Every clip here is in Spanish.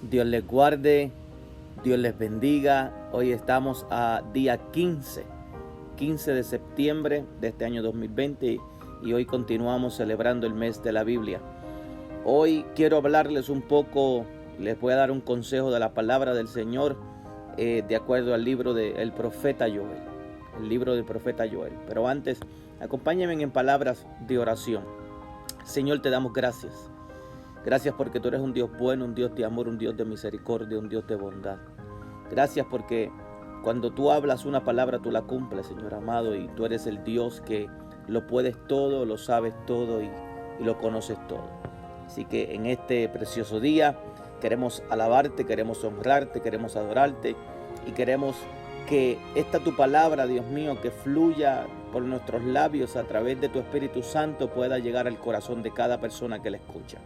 Dios les guarde, Dios les bendiga. Hoy estamos a día 15 de septiembre de este año 2020 y hoy continuamos celebrando el mes de la Biblia. Hoy quiero hablarles un poco, les voy a dar un consejo de la palabra del Señor de acuerdo al libro del profeta Joel, el libro del profeta Joel. Pero antes, acompáñenme en palabras de oración. Señor, te damos gracias. Gracias porque tú eres un Dios bueno, un Dios de amor, un Dios de misericordia, un Dios de bondad. Gracias porque cuando tú hablas una palabra, tú la cumples, Señor amado, y tú eres el Dios que lo puedes todo, lo sabes todo y lo conoces todo. Así que en este precioso día queremos alabarte, queremos honrarte, queremos adorarte y queremos que esta tu palabra, Dios mío, que fluya por nuestros labios a través de tu Espíritu Santo pueda llegar al corazón de cada persona que la escucha.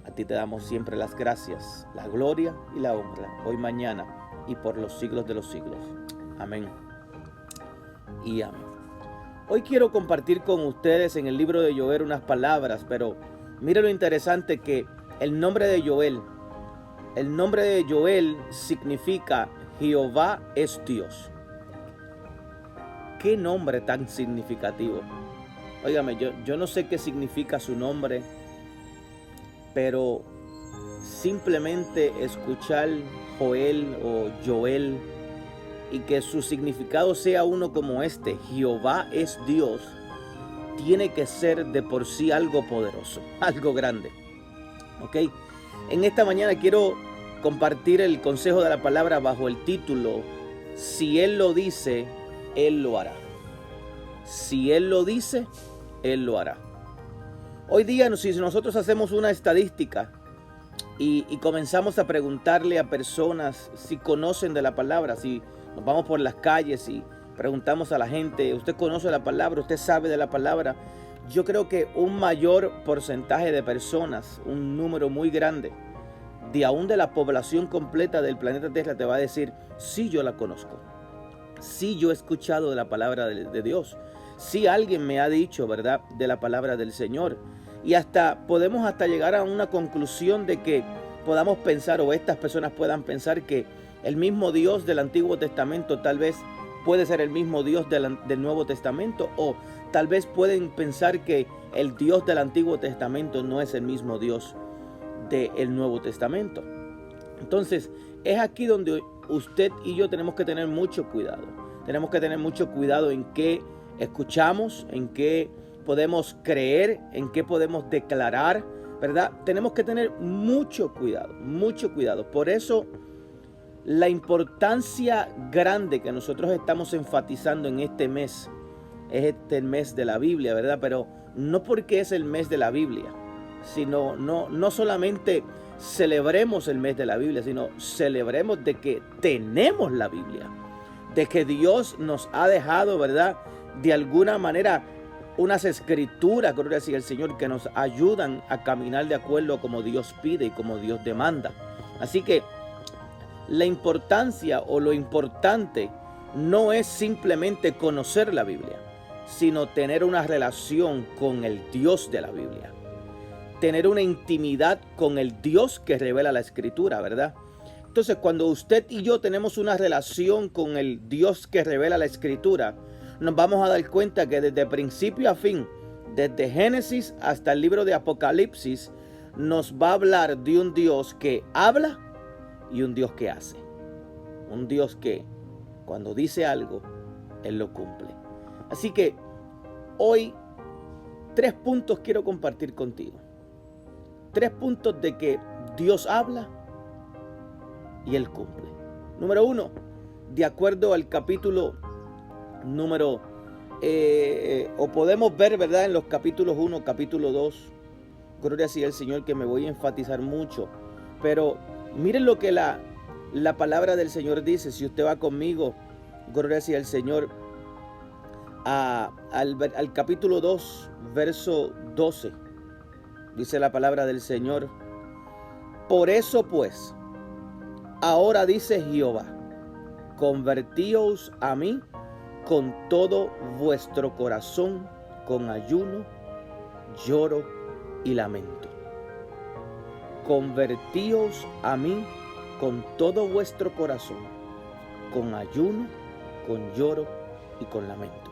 A ti te damos siempre las gracias, la gloria y la honra, hoy, mañana y por los siglos de los siglos. Amén y amén. Hoy quiero compartir con ustedes en el libro de Joel unas palabras, pero mire lo interesante que el nombre de Joel significa Jehová es Dios. ¿Qué nombre tan significativo? Óigame, yo no sé qué significa su nombre, pero simplemente escuchar Joel o Joel y que su significado sea uno como este, Jehová es Dios, tiene que ser de por sí algo poderoso, algo grande. ¿Ok? En esta mañana quiero compartir el consejo de la palabra bajo el título, si Él lo dice, Él lo hará. Si Él lo dice, Él lo hará. Hoy día, si nosotros hacemos una estadística y comenzamos a preguntarle a personas si conocen de la palabra, si nos vamos por las calles y preguntamos a la gente, ¿usted conoce la palabra? ¿Usted sabe de la palabra? Yo creo que un mayor porcentaje de personas, un número muy grande, de aún de la población completa del planeta Tierra te va a decir, sí, yo la conozco. Sí, yo he escuchado de la palabra de Dios. Sí, alguien me ha dicho, ¿verdad?, de la palabra del Señor. Y podemos llegar a una conclusión de que podamos pensar, o estas personas puedan pensar, que el mismo Dios del Antiguo Testamento tal vez puede ser el mismo Dios del Nuevo Testamento, o tal vez pueden pensar que el Dios del Antiguo Testamento no es el mismo Dios del Nuevo Testamento. Entonces, es aquí donde usted y yo tenemos que tener mucho cuidado. Tenemos que tener mucho cuidado en qué escuchamos, en qué podemos creer, en qué podemos declarar, ¿verdad? Tenemos que tener mucho cuidado, mucho cuidado. Por eso, la importancia grande que nosotros estamos enfatizando en este mes, es el mes de la Biblia, ¿verdad? Pero no porque es el mes de la Biblia, sino no solamente celebremos el mes de la Biblia, sino celebremos de que tenemos la Biblia, de que Dios nos ha dejado, ¿verdad?, de alguna manera unas escrituras, gloria al Señor, que nos ayudan a caminar de acuerdo a como Dios pide y como Dios demanda. Así que la importancia o lo importante no es simplemente conocer la Biblia, sino tener una relación con el Dios de la Biblia. Tener una intimidad con el Dios que revela la Escritura, ¿verdad? Entonces, cuando usted y yo tenemos una relación con el Dios que revela la Escritura, nos vamos a dar cuenta que desde principio a fin, desde Génesis hasta el libro de Apocalipsis, nos va a hablar de un Dios que habla y un Dios que hace. Un Dios que cuando dice algo, Él lo cumple. Así que hoy 3 puntos quiero compartir contigo. 3 puntos de que Dios habla y Él cumple. Número 1, de acuerdo al capítulo número, o podemos ver, ¿verdad?, en los capítulos 1, capítulo 2, gloria sea al Señor, que me voy a enfatizar mucho. Pero miren lo que la palabra del Señor dice. Si usted va conmigo, gloria sea al Señor, al capítulo 2, verso 12. Dice la palabra del Señor: por eso pues, ahora dice Jehová, convertíos a mí con todo vuestro corazón, con ayuno, lloro y lamento. Convertíos a mí con todo vuestro corazón, con ayuno, con lloro y con lamento.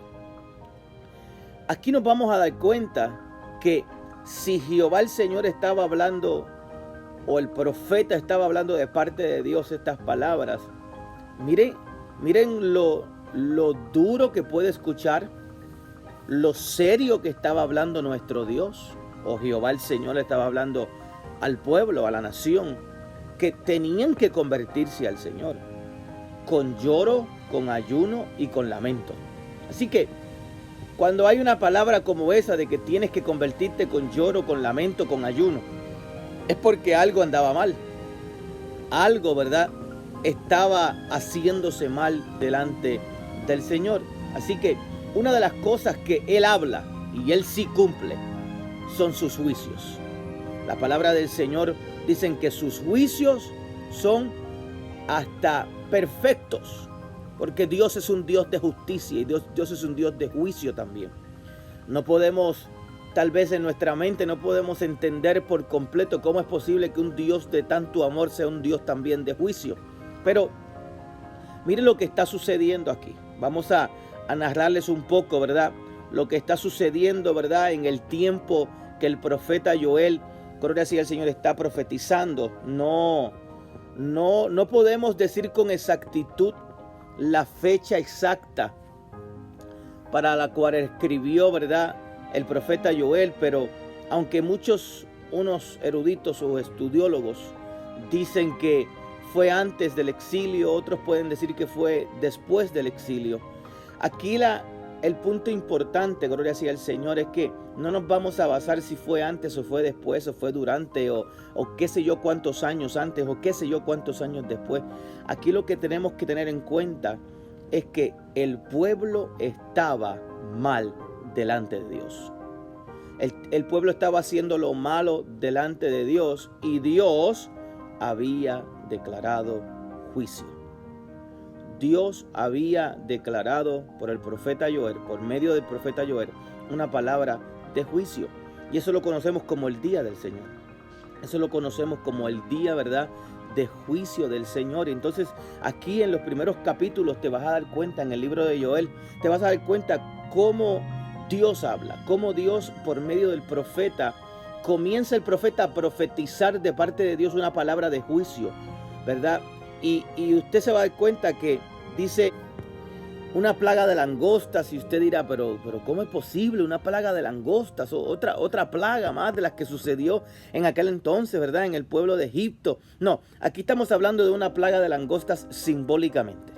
Aquí nos vamos a dar cuenta que si Jehová el Señor estaba hablando, o el profeta estaba hablando de parte de Dios estas palabras, miren lo duro que puede escuchar, lo serio que estaba hablando nuestro Dios, o Jehová el Señor estaba hablando al pueblo, a la nación, que tenían que convertirse al Señor, con lloro, con ayuno y con lamento. Así que cuando hay una palabra como esa de que tienes que convertirte con lloro, con lamento, con ayuno, es porque algo andaba mal. Algo, ¿verdad?, estaba haciéndose mal delante del Señor. Así que una de las cosas que Él habla, y Él sí cumple, son sus juicios. La palabra del Señor dicen que sus juicios son hasta perfectos, porque Dios es un Dios de justicia y Dios es un Dios de juicio también. No podemos, tal vez en nuestra mente no podemos entender por completo cómo es posible que un Dios de tanto amor sea un Dios también de juicio. Pero miren lo que está sucediendo aquí. Vamos a narrarles un poco, ¿verdad?, lo que está sucediendo, ¿verdad?, en el tiempo que el profeta Joel, gloria sea al Señor, está profetizando. No podemos decir con exactitud la fecha exacta para la cual escribió, ¿verdad?, el profeta Joel, pero aunque unos eruditos o estudiólogos dicen que fue antes del exilio, otros pueden decir que fue después del exilio. Aquí el punto importante, gloria sea al Señor, es que no nos vamos a basar si fue antes o fue después o fue durante o qué sé yo cuántos años antes o qué sé yo cuántos años después. Aquí lo que tenemos que tener en cuenta es que el pueblo estaba mal delante de Dios. El pueblo estaba haciendo lo malo delante de Dios y Dios había declarado juicio. Dios había declarado por el profeta Joel, por medio del profeta Joel, una palabra de juicio. Y eso lo conocemos como el día del Señor. Eso lo conocemos como el día, ¿verdad?, de juicio del Señor. Entonces, aquí en los primeros capítulos te vas a dar cuenta, en el libro de Joel, te vas a dar cuenta cómo Dios habla, cómo Dios, por medio del profeta, comienza el profeta a profetizar de parte de Dios una palabra de juicio, ¿verdad? Y usted se va a dar cuenta que dice una plaga de langostas, y usted dirá, pero ¿cómo es posible una plaga de langostas? O otra plaga más de las que sucedió en aquel entonces, ¿verdad?, en el pueblo de Egipto. No, aquí estamos hablando de una plaga de langostas simbólicamente.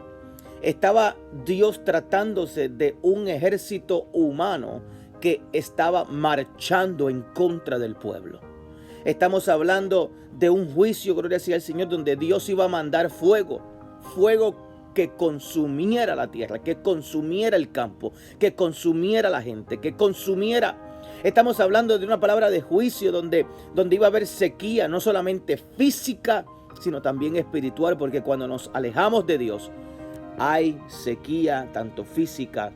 Estaba Dios tratándose de un ejército humano que estaba marchando en contra del pueblo. Estamos hablando de un juicio, gloria sea al Señor, donde Dios iba a mandar fuego que consumiera la tierra, que consumiera el campo, que consumiera la gente, que consumiera. Estamos hablando de una palabra de juicio donde iba a haber sequía, no solamente física, sino también espiritual, porque cuando nos alejamos de Dios, hay sequía tanto física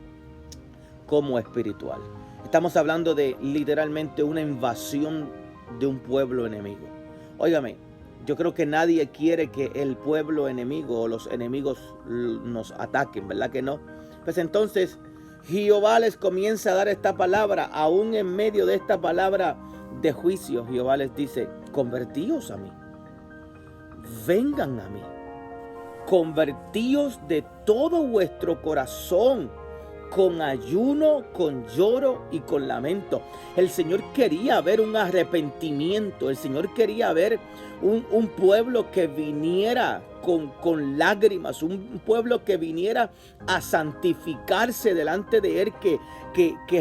como espiritual. Estamos hablando de literalmente una invasión de un pueblo enemigo. Óigame, yo creo que nadie quiere que el pueblo enemigo o los enemigos nos ataquen, ¿verdad que no? Pues entonces Jehová les comienza a dar esta palabra. Aún en medio de esta palabra de juicio, Jehová les dice: convertíos a mí, vengan a mí, convertíos de todo vuestro corazón, con ayuno, con lloro y con lamento. El Señor quería ver un arrepentimiento. El Señor quería ver un pueblo que viniera con lágrimas, un pueblo que viniera a santificarse delante de Él, que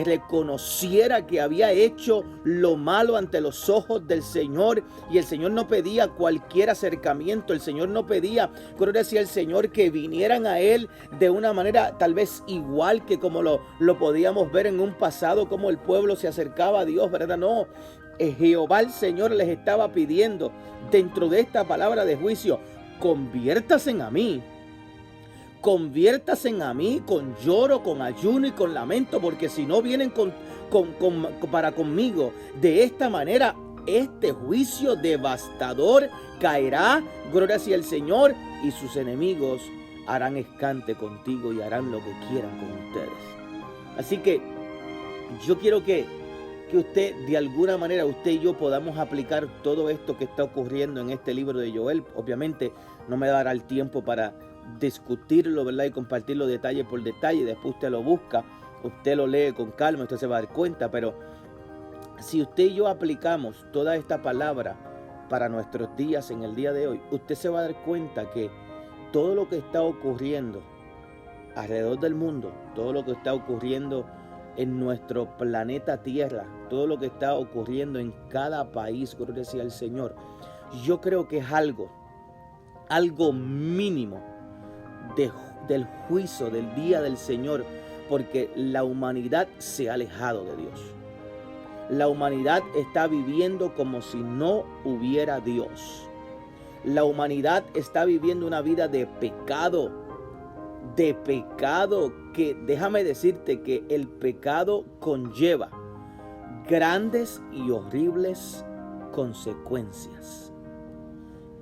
reconociera que había hecho lo malo ante los ojos del Señor. Y el Señor no pedía cualquier acercamiento. El Señor no pedía, gloria sea al Señor, que vinieran a Él de una manera tal vez igual que como lo podíamos ver en un pasado, como el pueblo se acercaba a Dios, ¿verdad? No, Jehová el Señor les estaba pidiendo dentro de esta palabra de juicio: conviértanse a mí. Conviértanse a mí con lloro, con ayuno y con lamento, porque si no vienen para conmigo de esta manera, este juicio devastador caerá, gloria sea el Señor, y sus enemigos harán escante contigo y harán lo que quieran con ustedes. Así que yo quiero que usted, de alguna manera, usted y yo podamos aplicar todo esto que está ocurriendo en este libro de Joel. Obviamente no me dará el tiempo para discutirlo, ¿verdad? Y compartirlo detalle por detalle. Después usted lo busca, usted lo lee con calma, usted se va a dar cuenta. Pero si usted y yo aplicamos toda esta palabra para nuestros días en el día de hoy, usted se va a dar cuenta que todo lo que está ocurriendo alrededor del mundo, todo lo que está ocurriendo en nuestro planeta Tierra, todo lo que está ocurriendo en cada país, gloria sea al Señor, yo creo que es algo mínimo del juicio del día del Señor, porque la humanidad se ha alejado de Dios. La humanidad está viviendo como si no hubiera Dios. La humanidad está viviendo una vida de pecado, que déjame decirte que el pecado conlleva grandes y horribles consecuencias.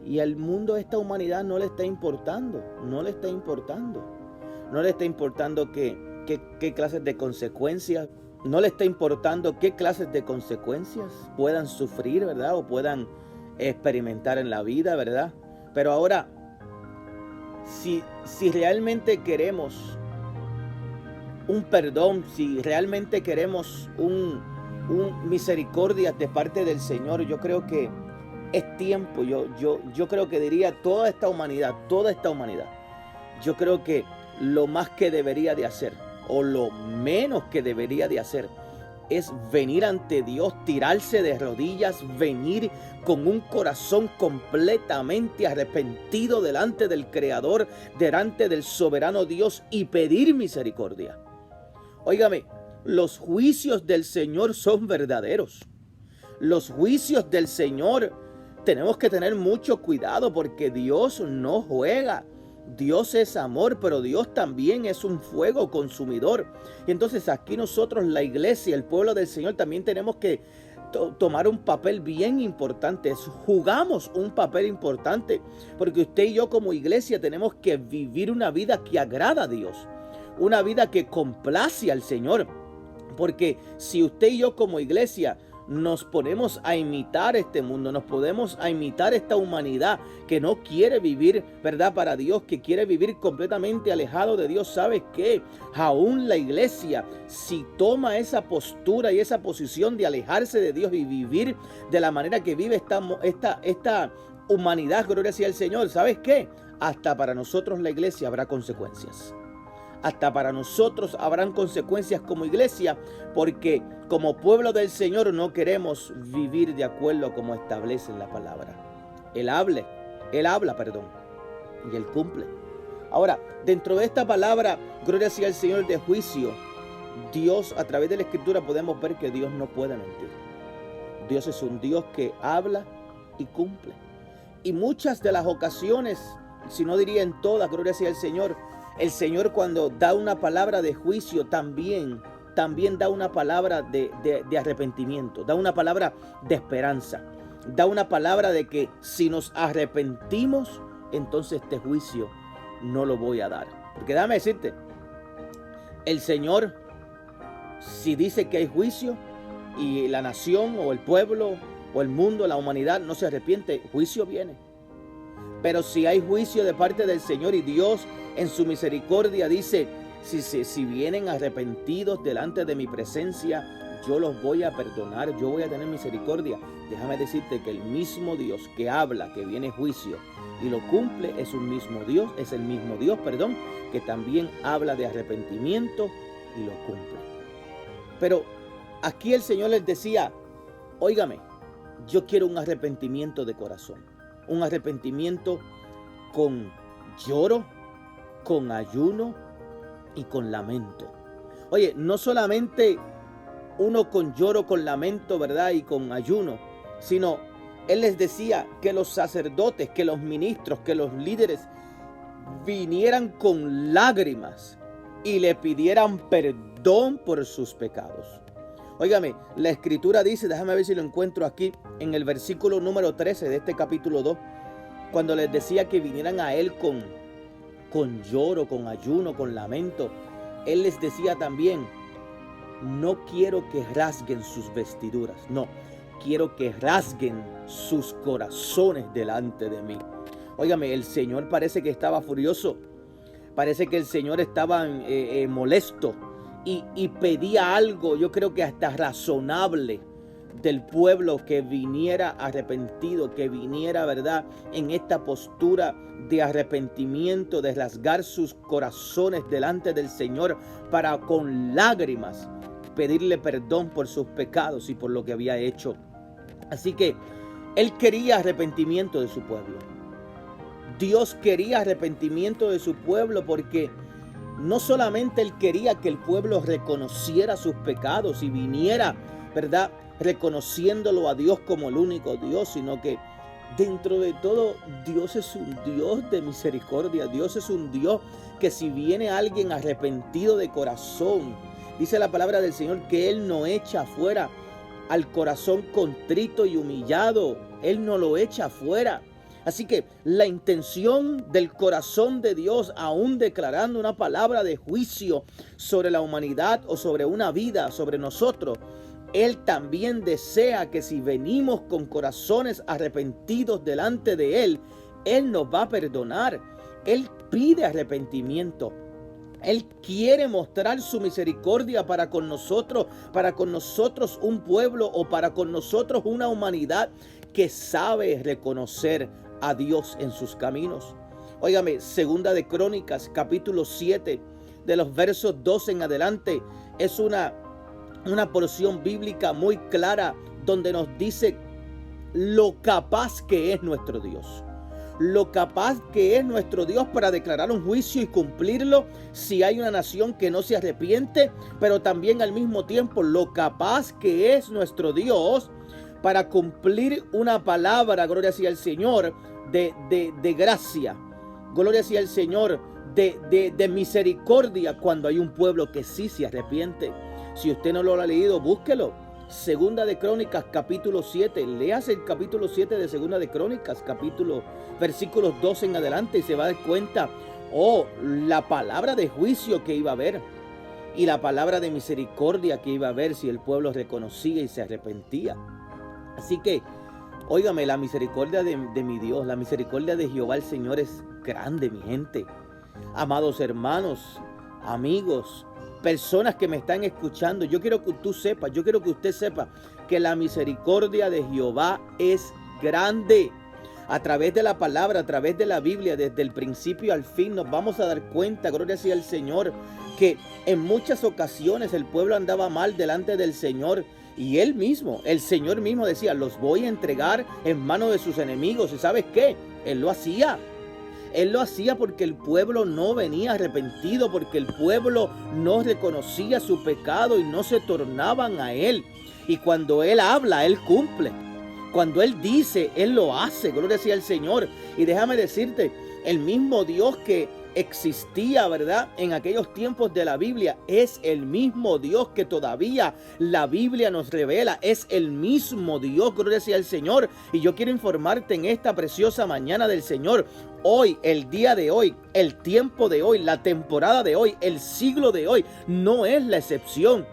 Y al mundo, esta humanidad no le está importando, qué clases de consecuencias, no le está importando qué clases de consecuencias puedan sufrir, ¿verdad? O puedan experimentar en la vida, ¿verdad? Pero ahora, si realmente queremos un perdón, si realmente queremos un misericordia de parte del Señor, yo creo que es tiempo, yo creo que diría toda esta humanidad, yo creo que lo más que debería de hacer, o lo menos que debería de hacer, es venir ante Dios, tirarse de rodillas, venir con un corazón completamente arrepentido delante del Creador, delante del soberano Dios, y pedir misericordia. Óigame, los juicios del Señor son verdaderos. Los juicios del Señor tenemos que tener mucho cuidado, porque Dios no juega. Dios es amor, pero Dios también es un fuego consumidor. Y entonces aquí nosotros, la iglesia, el pueblo del Señor, también tenemos que tomar un papel bien importante. Jugamos un papel importante, porque usted y yo como iglesia tenemos que vivir una vida que agrada a Dios, una vida que complace al Señor. Porque si usted y yo como iglesia nos ponemos a imitar este mundo, nos podemos a imitar esta humanidad que no quiere vivir, ¿verdad?, para Dios, que quiere vivir completamente alejado de Dios, ¿sabes qué? Aún la iglesia, si toma esa postura y esa posición de alejarse de Dios y vivir de la manera que vive esta humanidad, gloria sea al Señor, ¿sabes qué? Hasta para nosotros la iglesia habrá consecuencias. Hasta para nosotros habrán consecuencias como iglesia, porque como pueblo del Señor no queremos vivir de acuerdo a como establece la palabra. Él habla, y Él cumple. Ahora, dentro de esta palabra, gloria sea al Señor, de juicio, Dios, a través de la Escritura podemos ver que Dios no puede mentir. Dios es un Dios que habla y cumple. Y muchas de las ocasiones, si no diría en todas, gloria sea al Señor, el Señor, cuando da una palabra de juicio, también da una palabra de arrepentimiento, da una palabra de esperanza, da una palabra de que si nos arrepentimos, entonces este juicio no lo voy a dar. Porque déjame decirte, el Señor, si dice que hay juicio y la nación o el pueblo o el mundo, la humanidad no se arrepiente, juicio viene. Pero si hay juicio de parte del Señor y Dios en su misericordia dice, si vienen arrepentidos delante de mi presencia, yo los voy a perdonar, yo voy a tener misericordia. Déjame decirte que el mismo Dios que habla que viene juicio y lo cumple es el mismo Dios que también habla de arrepentimiento y lo cumple. Pero aquí el Señor les decía, óigame, yo quiero un arrepentimiento de corazón. Un arrepentimiento con lloro, con ayuno y con lamento. Oye, no solamente uno con lloro, con lamento, ¿verdad? Y con ayuno, sino Él les decía que los sacerdotes, que los ministros, que los líderes vinieran con lágrimas y le pidieran perdón por sus pecados. Óigame, la escritura dice, déjame ver si lo encuentro aquí, en el versículo número 13 de este capítulo 2, cuando les decía que vinieran a Él con lloro, con ayuno, con lamento. Él les decía también, no quiero que rasguen sus vestiduras, no, quiero que rasguen sus corazones delante de mí. Óigame, el Señor parece que estaba furioso, parece que el Señor estaba molesto y pedía algo, yo creo que hasta razonable, del pueblo, que viniera arrepentido, que viniera, ¿verdad?, en esta postura de arrepentimiento, de rasgar sus corazones delante del Señor para con lágrimas pedirle perdón por sus pecados y por lo que había hecho. Así que Él quería arrepentimiento de su pueblo. Dios quería arrepentimiento de su pueblo porque no solamente Él quería que el pueblo reconociera sus pecados y viniera, ¿verdad?, reconociéndolo a Dios como el único Dios, sino que dentro de todo Dios es un Dios de misericordia. Dios es un Dios que si viene alguien arrepentido de corazón, dice la palabra del Señor que Él no echa fuera al corazón contrito y humillado. Él no lo echa fuera. Así que la intención del corazón de Dios, aún declarando una palabra de juicio sobre la humanidad o sobre una vida, sobre nosotros, Él también desea que si venimos con corazones arrepentidos delante de Él, Él nos va a perdonar. Él pide arrepentimiento. Él quiere mostrar su misericordia para con nosotros un pueblo, o para con nosotros una humanidad que sabe reconocer a Dios en sus caminos. Óigame, Segunda de Crónicas, capítulo 7, de los versos 12 en adelante, es una porción bíblica muy clara donde nos dice lo capaz que es nuestro Dios. Lo capaz que es nuestro Dios para declarar un juicio y cumplirlo si hay una nación que no se arrepiente, pero también al mismo tiempo lo capaz que es nuestro Dios para cumplir una palabra, gloria sea al Señor, de gracia, gloria sea al Señor, de misericordia cuando hay un pueblo que sí se arrepiente. Si usted no lo ha leído, búsquelo. Segunda de Crónicas, capítulo 7. Léase el capítulo 7 de Segunda de Crónicas, versículos 12 en adelante, y se va a dar cuenta, la palabra de juicio que iba a haber y la palabra de misericordia que iba a haber si el pueblo reconocía y se arrepentía. Así que, óigame, la misericordia de mi Dios, la misericordia de Jehová el Señor es grande, mi gente. Amados hermanos, amigos, personas que me están escuchando, yo quiero que tú sepas, yo quiero que usted sepa que la misericordia de Jehová es grande. A través de la palabra, a través de la Biblia, desde el principio al fin, nos vamos a dar cuenta, gloria sea al Señor, que en muchas ocasiones el pueblo andaba mal delante del Señor. Y Él mismo, el Señor mismo decía, los voy a entregar en manos de sus enemigos. ¿Y sabes qué? Él lo hacía. Él lo hacía porque el pueblo no venía arrepentido, porque el pueblo no reconocía su pecado y no se tornaban a Él. Y cuando Él habla, Él cumple. Cuando Él dice, Él lo hace. Gloria sea al Señor. Y déjame decirte, el mismo Dios que existía, ¿verdad?, en aquellos tiempos de la Biblia, es el mismo Dios que todavía la Biblia nos revela. Es el mismo Dios, gloria sea al Señor. Y yo quiero informarte en esta preciosa mañana del Señor, hoy, el día de hoy, el tiempo de hoy, la temporada de hoy, el siglo de hoy, no es la excepción.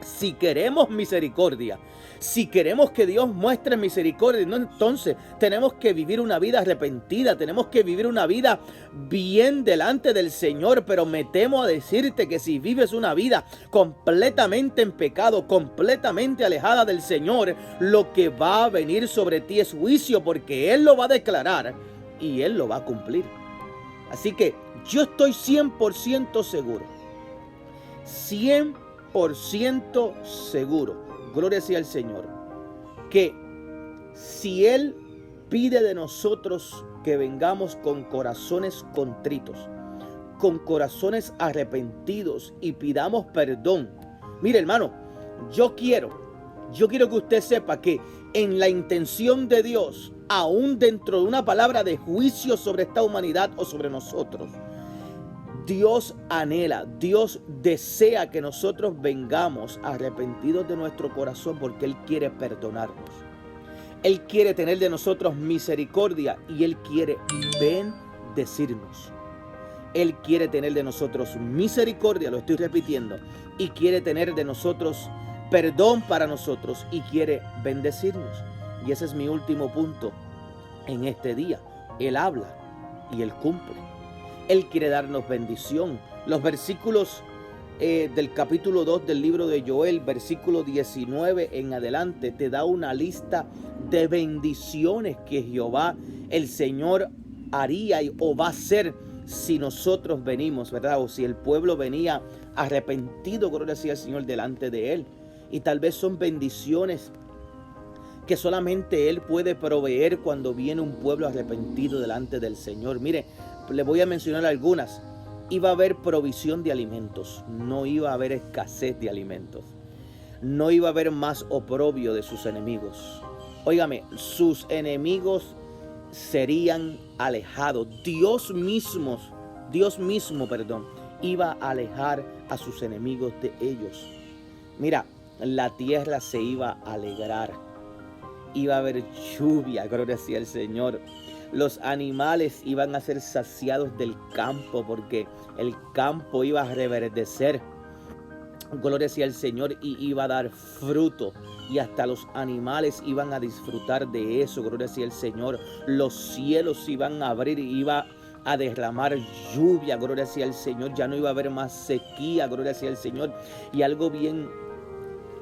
Si queremos misericordia, si queremos que Dios muestre misericordia, no, entonces tenemos que vivir una vida arrepentida, tenemos que vivir una vida bien delante del Señor. Pero me temo a decirte que si vives una vida completamente en pecado, completamente alejada del Señor, lo que va a venir sobre ti es juicio, porque Él lo va a declarar y Él lo va a cumplir. Así que yo estoy 100% seguro, 100% seguro, gloria sea al Señor, que si Él pide de nosotros que vengamos con corazones contritos, con corazones arrepentidos y pidamos perdón. Mire, hermano, yo quiero que usted sepa que en la intención de Dios, aún dentro de una palabra de juicio sobre esta humanidad o sobre nosotros, Dios anhela, Dios desea que nosotros vengamos arrepentidos de nuestro corazón porque Él quiere perdonarnos. Él quiere tener de nosotros misericordia y Él quiere bendecirnos. Él quiere tener de nosotros misericordia, lo estoy repitiendo, y quiere tener de nosotros perdón para nosotros y quiere bendecirnos. Y ese es mi último punto en este día. Él habla y Él cumple. Él quiere darnos bendición. Los versículos del capítulo 2 del libro de Joel, versículo 19 en adelante, te da una lista de bendiciones que Jehová, el Señor, haría o va a hacer si nosotros venimos, ¿verdad? O si el pueblo venía arrepentido, gloria sea el Señor, delante de Él. Y tal vez son bendiciones que solamente Él puede proveer cuando viene un pueblo arrepentido delante del Señor. Mire, le voy a mencionar algunas. Iba a haber provisión de alimentos, no iba a haber escasez de alimentos. No iba a haber más oprobio de sus enemigos. Óigame, sus enemigos serían alejados. Dios mismo, iba a alejar a sus enemigos de ellos. Mira, la tierra se iba a alegrar. Iba a haber lluvia, gloria sea el Señor. Los animales iban a ser saciados del campo porque el campo iba a reverdecer. Gloria sea el Señor, y iba a dar fruto. Y hasta los animales iban a disfrutar de eso, gloria sea el Señor. Los cielos se iban a abrir y iba a derramar lluvia, gloria sea el Señor. Ya no iba a haber más sequía, gloria sea el Señor. Y algo bien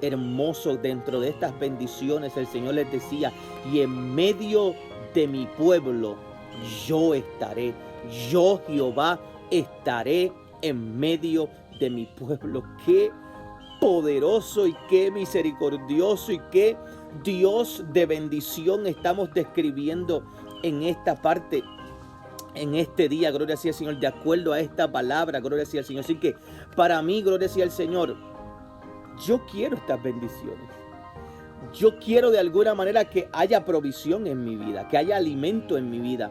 hermoso dentro de estas bendiciones, el Señor les decía: y en medio de mi pueblo yo estaré. Yo, Jehová, estaré en medio de mi pueblo. Qué poderoso y qué misericordioso y qué Dios de bendición estamos describiendo en esta parte, en este día, gloria sea al Señor, de acuerdo a esta palabra, gloria sea al Señor. Así que para mí, gloria sea al Señor, yo quiero estas bendiciones. Yo quiero de alguna manera que haya provisión en mi vida, que haya alimento en mi vida.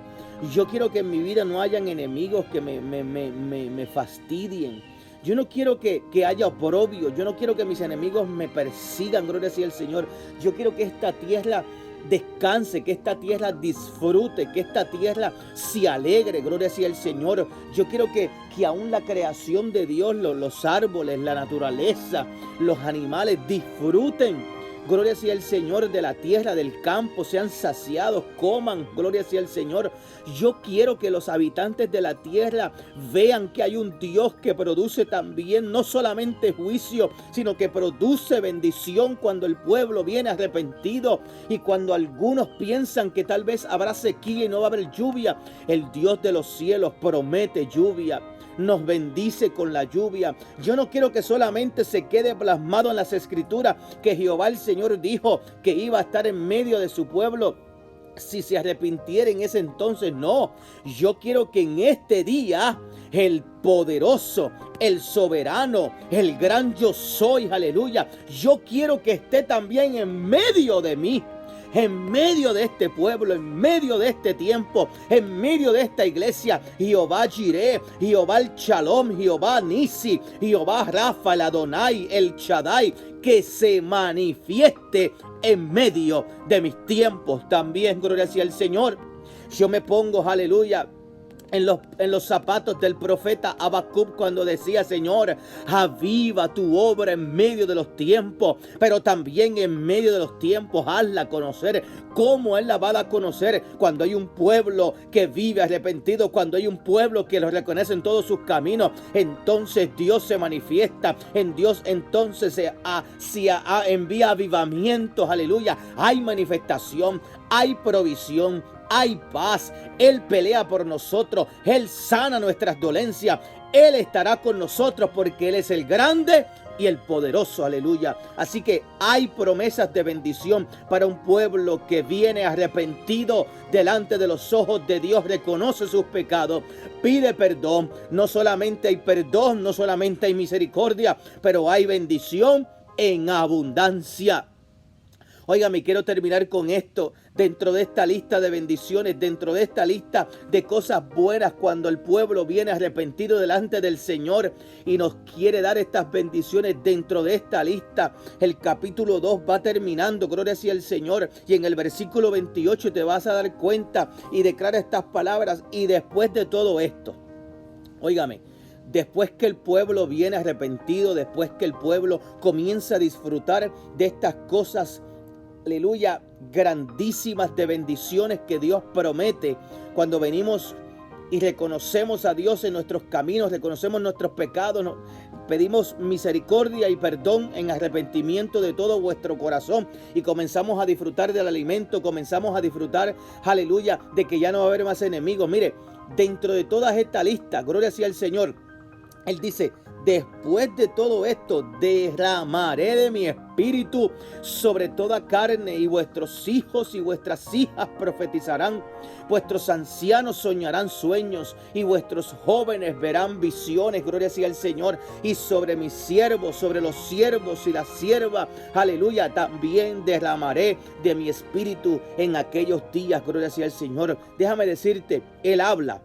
Yo quiero que en mi vida no hayan enemigos que me fastidien. Yo no quiero que haya oprobio. Yo no quiero que mis enemigos me persigan, gloria sea al Señor. Yo quiero que esta tierra descanse, que esta tierra disfrute, que esta tierra se alegre, gloria sea al Señor. Yo quiero que aún la creación de Dios, los árboles, la naturaleza, los animales disfruten, gloria sea el Señor, de la tierra, del campo, sean saciados, coman, gloria sea el Señor. Yo quiero que los habitantes de la tierra vean que hay un Dios que produce también no solamente juicio, sino que produce bendición cuando el pueblo viene arrepentido. Y cuando algunos piensan que tal vez habrá sequía y no va a haber lluvia, el Dios de los cielos promete lluvia, nos bendice con la lluvia. Yo no quiero que solamente se quede plasmado en las escrituras que Jehová el Señor dijo que iba a estar en medio de su pueblo si se arrepintiera en ese entonces. No, yo quiero que en este día el poderoso, el soberano, el gran yo soy, aleluya, yo quiero que esté también en medio de mí, en medio de este pueblo, en medio de este tiempo, en medio de esta iglesia. Jehová Jireh, Jehová el Shalom, Jehová Nisi, Jehová Rafa, el Adonai, el Shaddai, que se manifieste en medio de mis tiempos también, gloria sea al Señor. Yo me pongo, aleluya, en los zapatos del profeta Habacuc cuando decía: Señor, aviva tu obra en medio de los tiempos, pero también en medio de los tiempos hazla conocer. ¿Cómo Él la va a dar a conocer? Cuando hay un pueblo que vive arrepentido, cuando hay un pueblo que lo reconoce en todos sus caminos, entonces Dios se manifiesta. En Dios entonces se envía avivamientos, aleluya. Hay manifestación, hay provisión, hay paz. Él pelea por nosotros, Él sana nuestras dolencias, Él estará con nosotros porque Él es el grande y el poderoso, aleluya. Así que hay promesas de bendición para un pueblo que viene arrepentido delante de los ojos de Dios, reconoce sus pecados, pide perdón. No solamente hay perdón, no solamente hay misericordia, pero hay bendición en abundancia. Óigame, quiero terminar con esto. Dentro de esta lista de bendiciones, dentro de esta lista de cosas buenas, cuando el pueblo viene arrepentido delante del Señor y nos quiere dar estas bendiciones, dentro de esta lista, el capítulo 2 va terminando, gloria sea el Señor, y en el versículo 28 te vas a dar cuenta y declara estas palabras: y después de todo esto, óigame, después que el pueblo viene arrepentido, después que el pueblo comienza a disfrutar de estas cosas, aleluya, grandísimas de bendiciones que Dios promete, cuando venimos y reconocemos a Dios en nuestros caminos, reconocemos nuestros pecados, pedimos misericordia y perdón en arrepentimiento de todo vuestro corazón y comenzamos a disfrutar del alimento, comenzamos a disfrutar, aleluya, de que ya no va a haber más enemigos. Mire, dentro de todas estas listas, gloria sea al Señor, Él dice: después de todo esto, derramaré de mi espíritu sobre toda carne, y vuestros hijos y vuestras hijas profetizarán, vuestros ancianos soñarán sueños, y vuestros jóvenes verán visiones, gloria sea al Señor. Y sobre mis siervos, sobre los siervos y las siervas, aleluya, también derramaré de mi espíritu en aquellos días, gloria sea al Señor. Déjame decirte, Él habla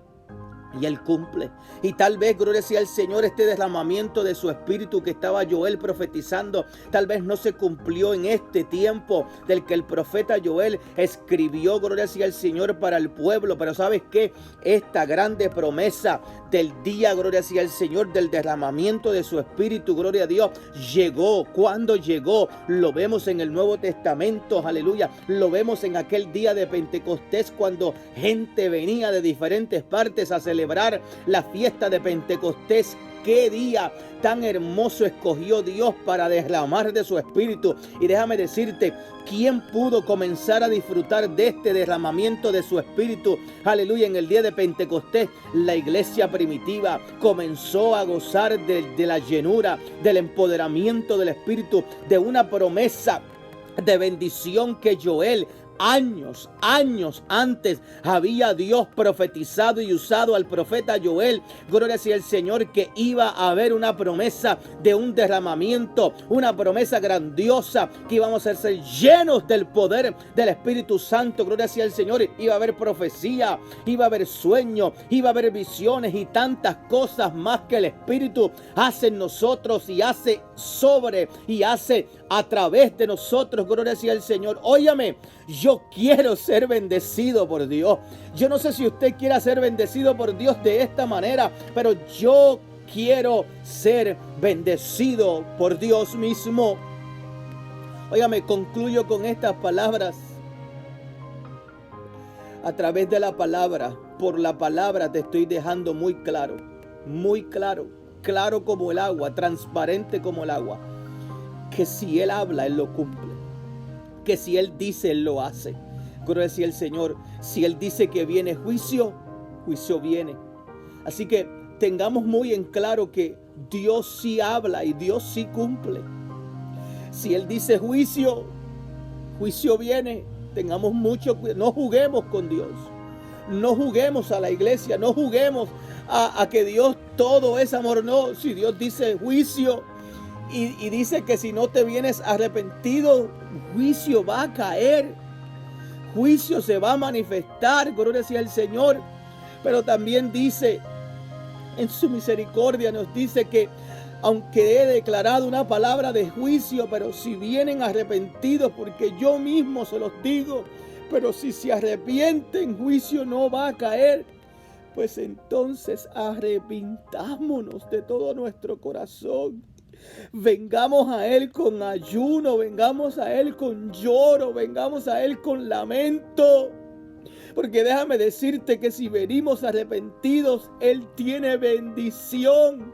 y Él cumple. Y tal vez, gloria sea al Señor, este derramamiento de su espíritu que estaba Joel profetizando, tal vez no se cumplió en este tiempo del que el profeta Joel escribió, gloria sea al Señor, para el pueblo. Pero ¿sabes qué? Esta grande promesa del día, gloria sea al Señor, del derramamiento de su espíritu, gloria a Dios, llegó. ¿Cuándo llegó? Lo vemos en el Nuevo Testamento, aleluya. Lo vemos en aquel día de Pentecostés, cuando gente venía de diferentes partes a celebrar la fiesta de Pentecostés. Qué día tan hermoso escogió Dios para derramar de su espíritu. Y déjame decirte, ¿quién pudo comenzar a disfrutar de este derramamiento de su espíritu? Aleluya, en el día de Pentecostés, la iglesia primitiva comenzó a gozar de la llenura, del empoderamiento del espíritu, de una promesa de bendición que Joel años antes había Dios profetizado y usado al profeta Joel, gloria sea el Señor, que iba a haber una promesa de un derramamiento, una promesa grandiosa, que íbamos a ser llenos del poder del Espíritu Santo, gloria sea el Señor. Iba a haber profecía, iba a haber sueño, iba a haber visiones y tantas cosas más que el Espíritu hace en nosotros y hace sobre y hace a través de nosotros, gloria sea el Señor. Óyame, yo quiero ser bendecido por Dios. Yo no sé si usted quiera ser bendecido por Dios de esta manera, pero yo quiero ser bendecido por Dios mismo. Óigame, concluyo con estas palabras. A través de la palabra, por la palabra te estoy dejando muy claro, claro como el agua, transparente como el agua, que si Él habla, Él lo cumple. Que si Él dice, Él lo hace. Gloria sea el Señor. Si Él dice que viene juicio, juicio viene. Así que tengamos muy en claro que Dios sí habla y Dios sí cumple. Si Él dice juicio, juicio viene. Tengamos mucho cuidado. No juguemos con Dios. No juguemos a la iglesia. No juguemos a que Dios todo es amor. No, si Dios dice juicio, y dice que si no te vienes arrepentido, juicio va a caer, juicio se va a manifestar, gloria sea el Señor. Pero también dice, en su misericordia nos dice que aunque he declarado una palabra de juicio, pero si vienen arrepentidos, porque yo mismo se los digo, pero si se arrepienten, juicio no va a caer. Pues entonces arrepintámonos de todo nuestro corazón. Vengamos a Él con ayuno, vengamos a Él con lloro, vengamos a Él con lamento. Porque déjame decirte que si venimos arrepentidos, Él tiene bendición,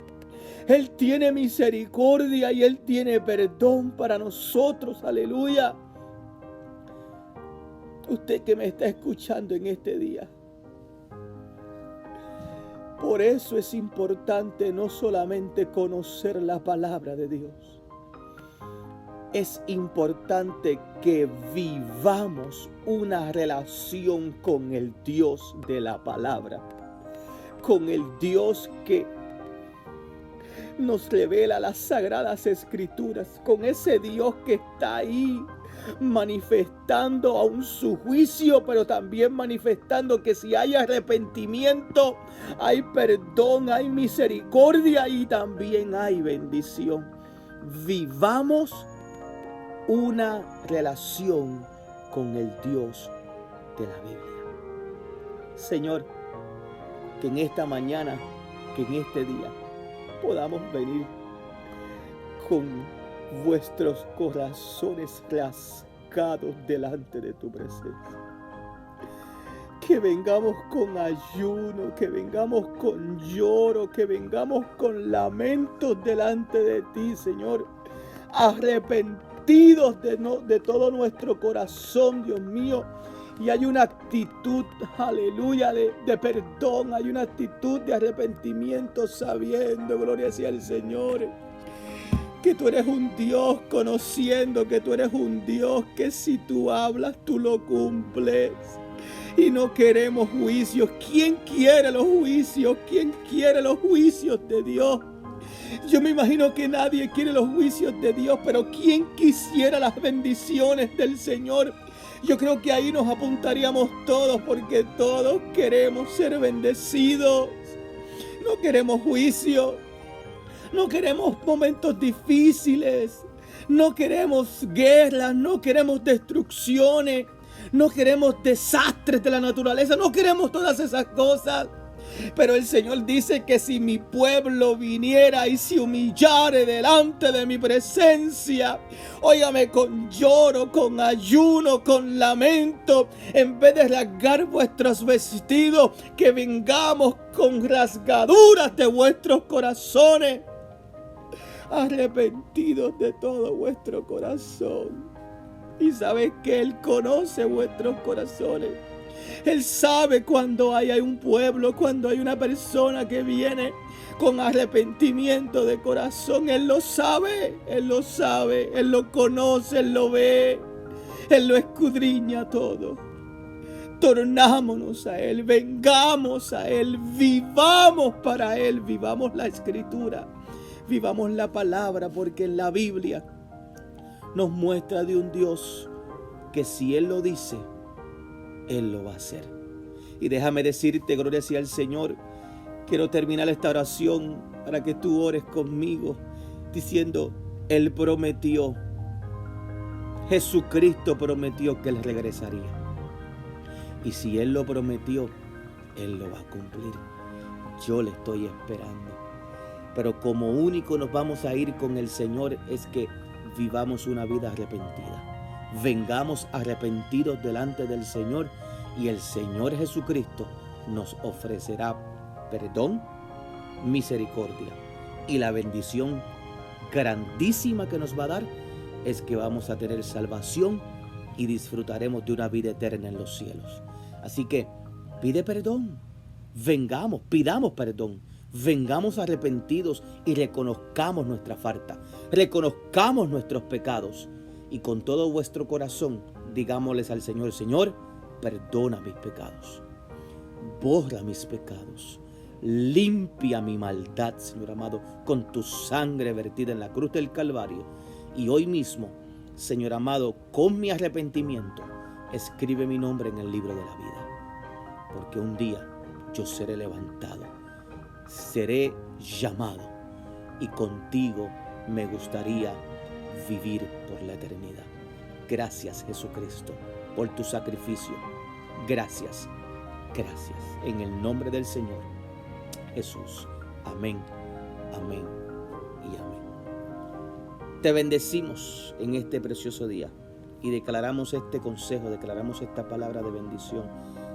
Él tiene misericordia y Él tiene perdón para nosotros. Aleluya. Usted que me está escuchando en este día, por eso es importante no solamente conocer la palabra de Dios, es importante que vivamos una relación con el Dios de la palabra, con el Dios que nos revela las sagradas escrituras, con ese Dios que está ahí manifestando aún su juicio, pero también manifestando que si hay arrepentimiento, hay perdón, hay misericordia y también hay bendición. Vivamos una relación con el Dios de la Biblia. Señor, que en esta mañana, que en este día podamos venir con vuestros corazones rasgados delante de tu presencia. Que vengamos con ayuno, que vengamos con lloro, que vengamos con lamentos delante de ti, Señor. Arrepentidos de todo nuestro corazón, Dios mío. Y hay una actitud, aleluya, de perdón, hay una actitud de arrepentimiento sabiendo, gloria sea al Señor, que tú eres un Dios, conociendo que tú eres un Dios que si tú hablas, tú lo cumples. Y no queremos juicios. ¿Quién quiere los juicios? ¿Quién quiere los juicios de Dios? Yo me imagino que nadie quiere los juicios de Dios, pero ¿quién quisiera las bendiciones del Señor? Yo creo que ahí nos apuntaríamos todos, porque todos queremos ser bendecidos. No queremos juicio. No queremos momentos difíciles. No queremos guerras. No queremos destrucciones. No queremos desastres de la naturaleza. No queremos todas esas cosas. Pero el Señor dice que si mi pueblo viniera y se humillare delante de mi presencia, óigame, con lloro, con ayuno, con lamento, en vez de rasgar vuestros vestidos, que vengamos con rasgaduras de vuestros corazones, arrepentidos de todo vuestro corazón. Y sabes que Él conoce vuestros corazones. Él sabe cuando hay un pueblo, cuando hay una persona que viene con arrepentimiento de corazón. Él lo sabe, Él lo sabe, Él lo conoce, Él lo ve, Él lo escudriña todo. Tornámonos a Él, vengamos a Él, vivamos para Él, vivamos la Escritura, vivamos la palabra, porque en la Biblia nos muestra de un Dios que si Él lo dice, Él lo va a hacer. Y déjame decirte, gloria sea al Señor, quiero terminar esta oración para que tú ores conmigo, diciendo, Él prometió, Jesucristo prometió que Él regresaría. Y si Él lo prometió, Él lo va a cumplir. Yo le estoy esperando. Pero como único nos vamos a ir con el Señor es que vivamos una vida arrepentida. Vengamos arrepentidos delante del Señor y el Señor Jesucristo nos ofrecerá perdón, misericordia, y la bendición grandísima que nos va a dar es que vamos a tener salvación y disfrutaremos de una vida eterna en los cielos. Así que pide perdón, vengamos, pidamos perdón, vengamos arrepentidos y reconozcamos nuestra falta, reconozcamos nuestros pecados. Y con todo vuestro corazón, digámosles al Señor, Señor, perdona mis pecados, borra mis pecados, limpia mi maldad, Señor amado, con tu sangre vertida en la cruz del Calvario. Y hoy mismo, Señor amado, con mi arrepentimiento, escribe mi nombre en el libro de la vida. Porque un día yo seré levantado, seré llamado, y contigo me gustaría vivir por la eternidad. Gracias, Jesucristo, por tu sacrificio. Gracias, gracias. En el nombre del Señor Jesús. Amén, amén y amén. Te bendecimos en este precioso día y declaramos este consejo, declaramos esta palabra de bendición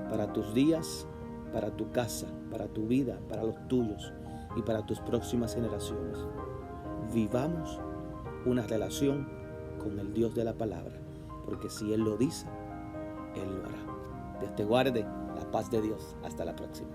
para tus días, para tu casa, para tu vida, para los tuyos y para tus próximas generaciones. Vivamos una relación con el Dios de la palabra, porque si Él lo dice, Él lo hará. Dios te guarde, la paz de Dios. Hasta la próxima.